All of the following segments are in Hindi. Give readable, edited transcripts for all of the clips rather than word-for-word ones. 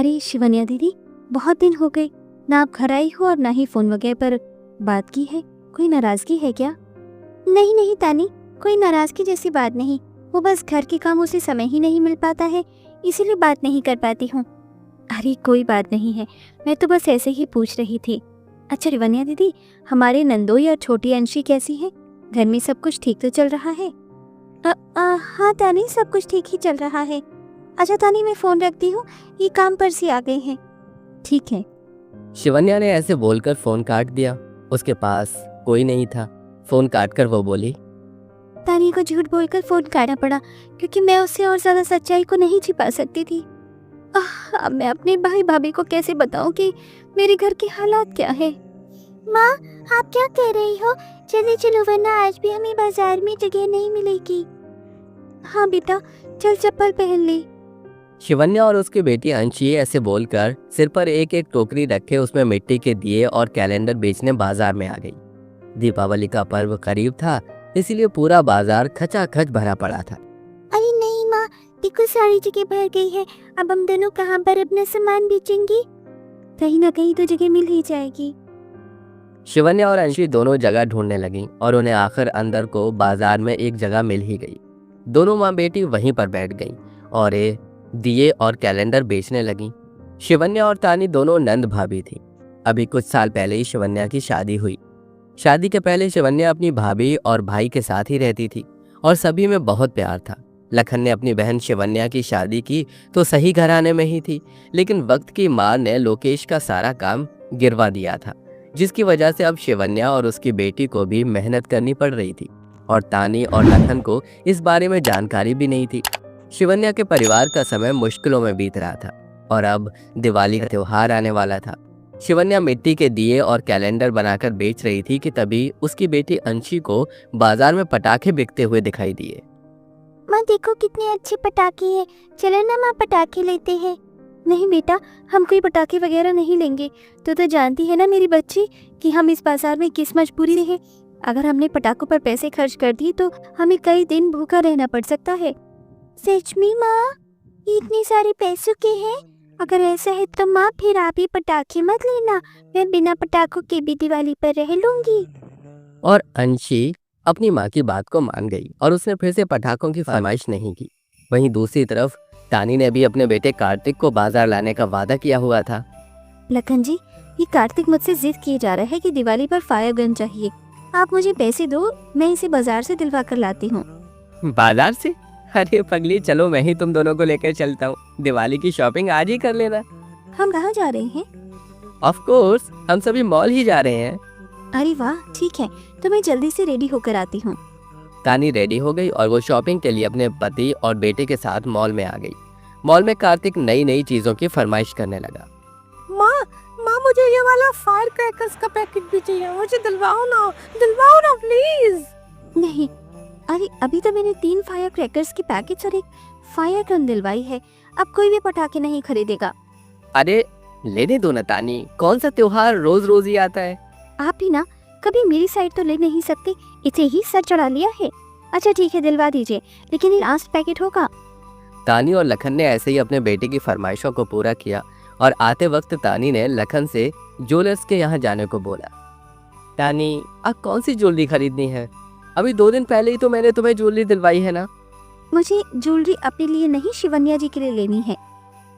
अरे शिवन्या दीदी, बहुत दिन हो गए, ना आप घर आई हो और ना ही फोन वगैरह पर बात की है। कोई नाराजगी है क्या? नहीं नहीं तानी, कोई नाराजगी जैसी बात नहीं। वो बस घर के कामों से समय ही नहीं मिल पाता है, इसीलिए बात नहीं कर पाती हूँ। अरे कोई बात नहीं है, मैं तो बस ऐसे ही पूछ रही थी। अच्छा शिवन्या दीदी, हमारे नंदोई और छोटी अंशी कैसी है? घर में सब कुछ ठीक तो चल रहा है? हाँ तानी, सब कुछ ठीक ही चल रहा है। अच्छा तानी, मैं फोन रखती हूँ, ये काम पर से आ गए हैं। ठीक है। शिवन्या ने ऐसे बोलकर फोन काट दिया। उसके पास कोई नहीं था। फोन काटकर वो बोली, तानी को झूठ बोलकर फोन काटना पड़ा क्योंकि मैं उससे और ज्यादा सच्चाई को नहीं छिपा सकती थी। अब मैं अपने भाई भाभी को कैसे बताऊं कि मेरे घर के हालात क्या है? माँ, आप क्या कह रही हो? चलिए चलो, वरना आज भी हमें बाजार में जगह नहीं मिलेगी। हाँ बेटा, चल चप्पल पहन ले। शिवन्या और उसकी बेटी अंशी ऐसे बोलकर सिर पर एक एक टोकरी रखे उसमें मिट्टी के दिए और कैलेंडर बेचने बाजार में आ गई। दीपावली का पर्व करीब था, इसीलिए पूरा बाजार खचाखच भरा पड़ा था। अरे नहीं माँ, देखो सारी जगह भर गई है। अब हम दोनों कहाँ पर अपना सामान बेचेंगे? कहीं ना कहीं तो जगह मिल ही जाएगी। शिवन्या और अंशी दोनों जगह ढूंढने लगीं और उन्हें आखिर अंदर को बाजार में एक जगह मिल ही गई। दोनों माँ बेटी वहीं पर बैठ गईं और ये दिए और कैलेंडर बेचने लगीं। शिवन्या और तानी दोनों नंद भाभी थीं। अभी कुछ साल पहले ही शिवन्या की शादी हुई। शादी के पहले शिवन्या अपनी भाभी और भाई के साथ ही रहती थी और सभी में बहुत प्यार था। लखन ने अपनी बहन शिवन्या की शादी की तो सही घराने में ही थी, लेकिन वक्त की मार ने लोकेश का सारा काम गिरवा दिया था, जिसकी वजह से अब शिवन्या और उसकी बेटी को भी मेहनत करनी पड़ रही थी और तानी और लखन को इस बारे में जानकारी भी नहीं थी। शिवन्या के परिवार का समय मुश्किलों में बीत रहा था और अब दिवाली का त्योहार आने वाला था। शिवन्या मिट्टी के दिए और कैलेंडर बनाकर बेच रही थी कि तभी उसकी बेटी अंशी को बाजार में पटाखे बिकते हुए दिखाई दिए। माँ देखो कितने अच्छे पटाखे हैं, चलो ना माँ पटाखे लेते हैं। नहीं बेटा, हम कोई पटाखे वगैरह नहीं लेंगे। तो जानती है ना मेरी बच्ची कि हम इस बाजार में किस मजबूरी में हैं। अगर हमने पटाखों पर पैसे खर्च कर दिए तो हमें कई दिन भूखा रहना पड़ सकता है। सच में माँ, ये इतने सारे पैसों के हैं? अगर ऐसा है तो माँ फिर आप ही पटाखे मत लेना, मैं बिना पटाखों के भी दिवाली पर रह लूंगी। और अंशी अपनी माँ की बात को मान गई और उसने फिर से पटाखों की फरमाइश नहीं की। वहीं दूसरी तरफ तानी ने भी अपने बेटे कार्तिक को बाजार लाने का वादा किया हुआ था। लखन जी, ये कार्तिक मुझसे जिद किए जा रहा है कि दिवाली पर फायर गन चाहिए। आप मुझे पैसे दो, मैं इसे बाजार से दिलवा कर लाती हूँ। बाजार से? अरे पगली, चलो मैं ही तुम दोनों को लेकर चलता हूँ। दिवाली की शॉपिंग आज ही कर लेना। हम कहाँ जा रहे हैं? ऑफ कोर्स, हम सभी मॉल ही जा रहे हैं। अरे वाह, ठीक है, तो मैं जल्दी से रेडी होकर आती हूँ। तानी रेडी हो गई और वो शॉपिंग के लिए अपने पति और बेटे के साथ मॉल में आ गई। मॉल में कार्तिक नई नई चीजों की फरमाइश करने लगा। माँ मुझे ये वाला फायर क्रैकर्स का पैकेट भी चाहिए, मुझे दिलवाओ ना प्लीज। नहीं, अरे अभी तो मैंने 3 फायर क्रैकर्स के पैकेट्स और एक फायर गन दिलवाई है। अब कोई भी पटाखे नहीं खरीदेगा। अरे लेने दो ना तानी, कौन सा त्योहार रोज रोज ही आता है। आप ही ना कभी मेरी साइड तो ले नहीं सकते, इसे ही सर चढ़ा लिया है। अच्छा ठीक है, दिलवा दीजिए, लेकिन ये लास्ट पैकेट होगा। तानी और लखन ने ऐसे ही अपने बेटे की फरमाइशों को पूरा किया और आते वक्त तानी ने लखन से ज्वेलर्स के यहाँ जाने को बोला। तानी, अब कौन सी ज्वेलरी खरीदनी है? अभी 2 दिन पहले ही तो मैंने तुम्हें ज्वेलरी दिलवाई है ना। मुझे ज्वेलरी अपने लिए नहीं, शिवन्या जी के लिए लेनी है।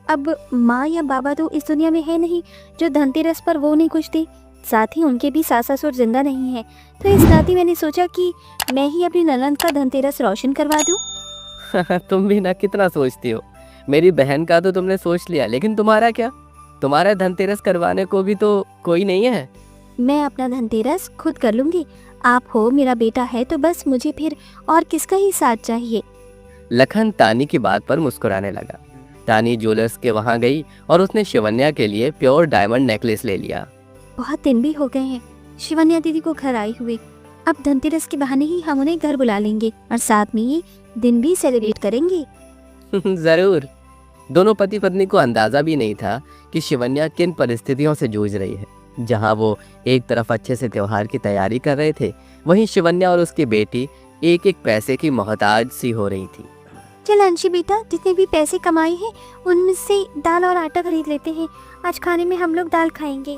अब माँ या बाबा तो इस दुनिया में है नहीं जो धनतेरस पर वो नहीं कुछ दे। साथ ही उनके भी सास ससुर जिंदा नहीं है, तो इस नाते मैंने सोचा कि मैं ही अपनी ननद का धनतेरस रोशन करवा दूं। तुम भी ना कितना सोचती हो। मेरी बहन का तो तुमने सोच लिया, लेकिन तुम्हारा क्या? तुम्हारा धनतेरस करवाने को भी तो कोई नहीं है। मैं अपना धनतेरस खुद कर लूंगी। आप हो, मेरा बेटा है, तो बस मुझे फिर और किसका ही साथ चाहिए। लखन तानी की बात पर मुस्कुराने लगा। तानी ज्वेलर्स के वहाँ गई और उसने शिवन्या के लिए प्योर डायमंड नेकलेस ले लिया। बहुत दिन भी हो गए हैं शिवन्या दीदी को घर आई हुए। अब धनतेरस के बहाने ही हम उन्हें घर बुला लेंगे और साथ में ये दिन भी सेलिब्रेट करेंगे। जरूर। दोनों पति पत्नी को अंदाजा भी नहीं था कि शिवन्या किन परिस्थितियों से जूझ रही है। जहां वो एक तरफ अच्छे से त्योहार की तैयारी कर रहे थे, वहीं शिवन्या और उसकी बेटी एक एक पैसे की मोहताज सी हो रही थी। चल अंशी बेटा, जितने भी पैसे कमाए हैं उनसे दाल और आटा खरीद लेते हैं। आज खाने में हम लोग दाल खाएंगे।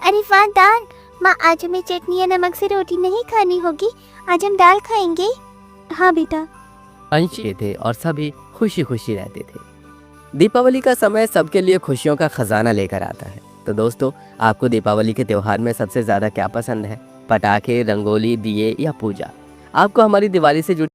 अरे वाह दाल! माँ, आज हमें चटनी या नमक से रोटी नहीं खानी होगी, आज हम दाल खाएंगे। हाँ बेटा। अंशी थे और सभी खुशी खुशी रहते थे। दीपावली का समय सबके लिए खुशियों का खजाना लेकर आता है। तो दोस्तों, आपको दीपावली के त्यौहार में सबसे ज़्यादा क्या पसंद है? पटाखे, रंगोली, दिए या पूजा? आपको हमारी दिवाली से जुड़ी